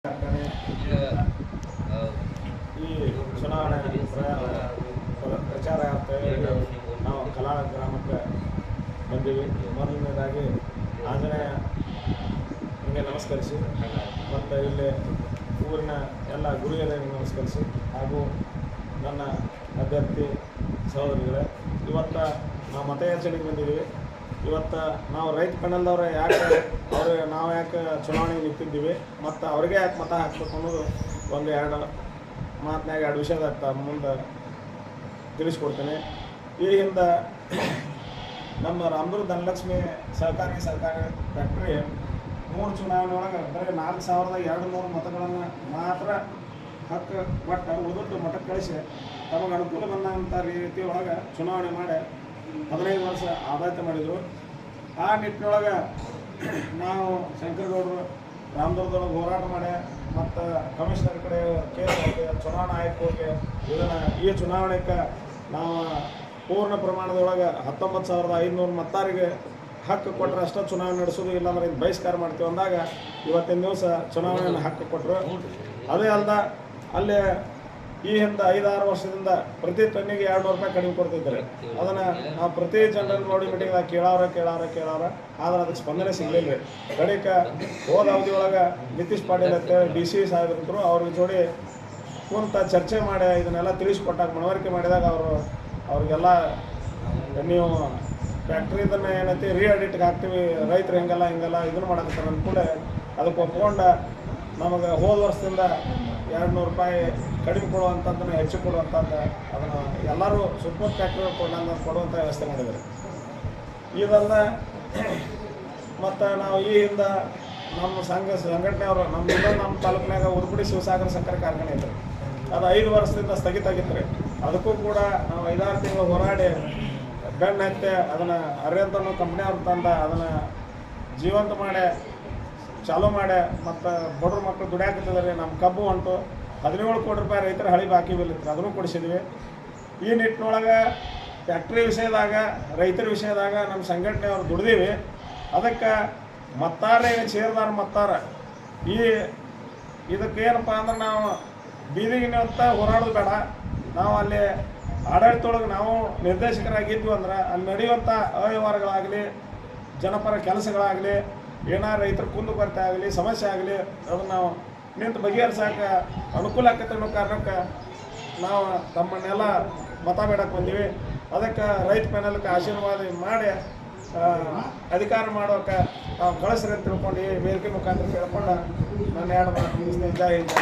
ಈ ಚುನಾವಣೆ ಪ್ರಚಾರಾರ್ಥ ನಾವು ಕಲಾಳ ಗ್ರಾಮಕ್ಕೆ ಬಂದೀವಿ. ಮೊದಲನೇದಾಗಿ ಆಂಜನೇಯ ನಿಮಗೆ ನಮಸ್ಕರಿಸಿ ಮತ್ತು ಇಲ್ಲಿ ಊರಿನ ಎಲ್ಲ ಗುರುಹಿರಿಯರಿಗೆ ನಮಸ್ಕರಿಸಿ ಹಾಗೂ ನನ್ನ ಅಭ್ಯರ್ಥಿ ಸಹೋದರಿಗಳೇ, ಇವತ್ತು ನಾವು ಮತಯಾಚನೆಗೆ ಬಂದಿದ್ದೀವಿ. ಇವತ್ತು ನಾವು ರೈತ ಪೆಣಲ್ದವ್ರೆ ನಾವು ಯಾಕೆ ಚುನಾವಣೆಗೆ ನಿಂತಿದ್ದೀವಿ ಮತ್ತು ಅವ್ರಿಗೆ ಯಾಕೆ ಮತ ಹಾಕ್ಬೇಕು ಅನ್ನೋದು ಎರಡು ಮಾತನಾಗ ಎರಡು ವಿಷಯದ ಮುಂದೆ ತಿಳಿಸ್ಕೊಡ್ತೀನಿ. ಈ ಹಿಂದೆ ನಮ್ಮ ರಾಮದುರ್ಗ ಧನಲಕ್ಷ್ಮಿ ಸಹಕಾರಿ ಫ್ಯಾಕ್ಟ್ರಿ 3 ಚುನಾವಣೆ ಒಳಗೆ ಬರೀ 4,200 ಮತಗಳನ್ನು ಮಾತ್ರ ಹಕ್ಕು ಕೊಟ್ಟು ಉಳಿದಟ್ಟು ಮಠಕ್ಕೆ ಕಳಿಸಿ ತಮಗೆ ಅನುಕೂಲ ಬಂದಂಥ ರೀತಿ ಒಳಗೆ ಚುನಾವಣೆ ಮಾಡಿ 15 ವರ್ಷ ಆಡಳಿತ ಮಾಡಿದರು. ಆ ನಿಟ್ಟಿನೊಳಗೆ ನಾವು ಶಂಕರಗೌಡರು ರಾಮದುರ್ಗದೊಳಗೆ ಹೋರಾಟ ಮಾಡಿ ಮತ್ತು ಕಮಿಷನರ್ ಕಡೆ ಕೇಸ್ ಹೋಗಿ ಚುನಾವಣಾ ಆಯೋಗಕ್ಕೆ ಈ ಚುನಾವಣೆಗೆ ನಾವು ಪೂರ್ಣ ಪ್ರಮಾಣದೊಳಗೆ 19,500 ಮತದಾರರಿಗೆ ಹಕ್ಕು ಕೊಟ್ಟರೆ ಅಷ್ಟೇ ಚುನಾವಣೆ ನಡೆಸೋದು, ಇಲ್ಲಾಂದ್ರೆ ಇದು ಬಹಿಷ್ಕಾರ ಮಾಡ್ತೀವಿ ಅಂದಾಗ ಇವತ್ತಿನ ದಿವಸ ಚುನಾವಣೆಯನ್ನು ಹಕ್ಕು ಕೊಟ್ಟರು. ಅದೇ ಅಲ್ಲದ ಅಲ್ಲಿ ಈ ಹಿಂದೆ 5-6 ವರ್ಷದಿಂದ ಪ್ರತಿ ಟನ್ನಿಗೆ 200 ರೂಪಾಯಿ ಕಡಿಮೆ ಕೊಡ್ತಿದ್ದಾರೆ. ಅದನ್ನು ನಾವು ಪ್ರತಿ ಜನರನ್ನು ನೋಡಿ ಮೀಟಿಂಗ್ದಾಗ ಕೇಳಾರ ಆದ್ರೆ ಅದಕ್ಕೆ ಸ್ಪಂದನೆ ಸಿಗಲಿಲ್ಲ. ಕಡಿಕ ಹೋದ ಅವಧಿ ಒಳಗೆ ನಿತೀಶ್ ಪಾಟೀಲ್ ಅಂತೇಳಿ DC ಸಾಹೇಬರಿದ್ರು, ಅವ್ರಿಗೆ ಜೋಡಿ ಕುಂತ ಚರ್ಚೆ ಮಾಡಿ ಇದನ್ನೆಲ್ಲ ತಿಳಿಸ್ಕೊಟ್ಟಾಗ ಮನವರಿಕೆ ಮಾಡಿದಾಗ ಅವ್ರಿಗೆಲ್ಲ ನೀವು ಫ್ಯಾಕ್ಟ್ರಿ ಇದನ್ನು ಏನೈತಿ ರೀಅಡಿಟ್ಗೆ ಹಾಕ್ತೀವಿ, ರೈತರು ಹಿಂಗೆಲ್ಲ ಇದನ್ನು ಮಾಡಕತ್ತಾರೆ ಅಂದ್ಕೂಡೆ ಅದಕ್ಕೆ ಒಪ್ಕೊಂಡು ನಮಗೆ ಹೋದ ವರ್ಷದಿಂದ 200 ರೂಪಾಯಿ ಕಡಿಮೆ ಕೊಡುವಂಥದ್ದನ್ನು ಹೆಚ್ಚು ಕೊಡುವಂಥದ್ದು ಅದನ್ನು ಎಲ್ಲರೂ ಸೂಪರ್ ಫ್ಯಾಕ್ಟ್ರಿ ಕೊಡುವಂಥ ವ್ಯವಸ್ಥೆ ಮಾಡಿದ್ದಾರೆ. ಇದಲ್ಲ ಮತ್ತು ನಾವು ಈ ಹಿಂದೆ ನಮ್ಮ ಸಂಘಟನೆಯವರು ನಮ್ಮ ತಾಲೂಕಿನಾಗ ಉರ್ಗುಡಿ ಶಿವಸಾಗರ ಸಕ್ಕರೆ ಕಾರ್ಖಾನೆ ಇದ್ದರು. ಅದು 5 ವರ್ಷದಿಂದ ಸ್ಥಗಿತ ಆಗಿತ್ತು ರೀ. ಅದಕ್ಕೂ ಕೂಡ ನಾವು 5-6 ತಿಂಗಳು ಹೋರಾಡಿ ಬೆನ್ನು ಹತ್ತಿ ಅದನ್ನು ಅರ್ಯಂತನೂ ಕಂಪ್ನಿಯವ್ರು ತಂದು ಅದನ್ನು ಜೀವಂತ ಮಾಡಿ ಚಾಲೂ ಮಾಡಿ ಮತ್ತು ಬಡ್ರ ಮಕ್ಕಳು ದುಡಿಯಾಕತ್ತಿದ್ದಾರೆ. ನಮ್ಮ ಕಬ್ಬು ಹೊಂಟು 17 ಕೋಟಿ ರೂಪಾಯಿ ರೈತರ ಹಳಿ ಬಾಕಿ ಬಿಲ್ಲಿತ್ತು, ಅದನ್ನು ಕೊಡಿಸಿದ್ವಿ. ಈ ನಿಟ್ಟಿನೊಳಗೆ ಫ್ಯಾಕ್ಟ್ರಿ ವಿಷಯದಾಗ ರೈತರ ವಿಷಯದಾಗ ನಮ್ಮ ಸಂಘಟನೆಯವ್ರು ದುಡ್ದೀವಿ. ಅದಕ್ಕೆ ಮತ್ತಾರ ಸೇರಿದಾರ ಮತ್ತಾರ ಇದಕ್ಕೇನಪ್ಪ ಅಂದ್ರೆ ನಾವು ಬೀದಿಗೆ ಅಂತ ಹೋರಾಡೋದು ಬೇಡ. ನಾವು ಅಲ್ಲಿ ಆಡಳಿತದೊಳಗೆ ನಾವು ನಿರ್ದೇಶಕರಾಗಿದ್ವಿ ಅಂದ್ರೆ ಅಲ್ಲಿ ನಡೆಯುವಂಥ ಅವ್ಯವಹಾರಗಳಾಗಲಿ, ಜನಪರ ಕೆಲಸಗಳಾಗಲಿ, ಏನಾರು ರೈತರ ಕುಂದು ಕೊರತೆ ಆಗಲಿ, ಸಮಸ್ಯೆ ಆಗಲಿ, ಅದನ್ನು ನಾವು ನಿಂತು ಬಗೆಹರಿಸೋಕೆ ಅನುಕೂಲ ಆಕತ್ತೆ ಅನ್ನೋ ಕಾರಣಕ್ಕೆ ನಾವು ತಮ್ಮನ್ನೆಲ್ಲ ಮತ ಬೇಡಕ್ಕೆ ಬಂದೀವಿ. ಅದಕ್ಕೆ ರೈತ ಪ್ಯಾನಲ್ಗೆ ಆಶೀರ್ವಾದ ಮಾಡಿ ಅಧಿಕಾರ ಮಾಡೋಕೆ ನಾವು ಕಳಿಸ್ರಿ ಅಂತ ತಿಳ್ಕೊಂಡು ಈ ವೇದಿಕೆ ಮುಖಾಂತರ ಕೇಳ್ಕೊಂಡು ನಾನು 2 ಮಾತು ಜೈ ಹಿಂದ್.